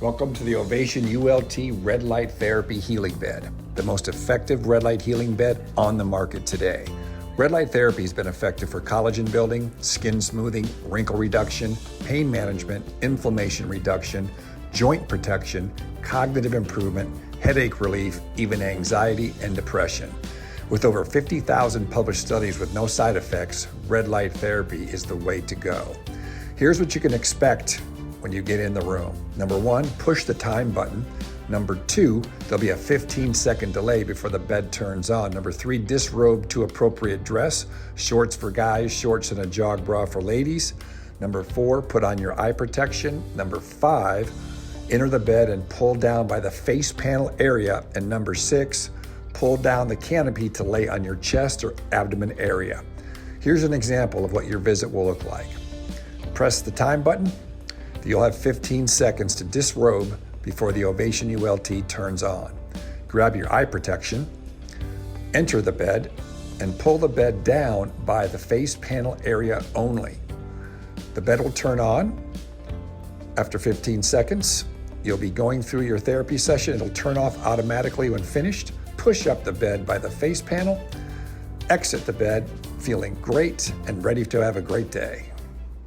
Welcome to the OvationULT Red Light Therapy Healing Bed, the most effective red light healing bed on the market today. Red light therapy has been effective for collagen building, skin smoothing, wrinkle reduction, pain management, inflammation reduction, joint protection, cognitive improvement, headache relief, even anxiety and depression. With over 50,000 published studies with no side effects, red light therapy is the way to go. Here's what you can expect when you get in the room. Number one, push the time button. Number two, there'll be a 15-second delay before the bed turns on. Number three, disrobe to appropriate dress. Shorts for guys, shorts and a jog bra for ladies. Number four, put on your eye protection. Number five, enter the bed and pull down by the face panel area. And number six, pull down the canopy to lay on your chest or abdomen area. Here's an example of what your visit will look like. Press the time button. You'll have 15 seconds to disrobe before the OvationULT turns on. Grab your eye protection, enter the bed, and pull the bed down by the face panel area only. The bed will turn on. After 15 seconds, you'll be going through your therapy session. It'll turn off automatically when finished. Push up the bed by the face panel, exit the bed feeling great and ready to have a great day.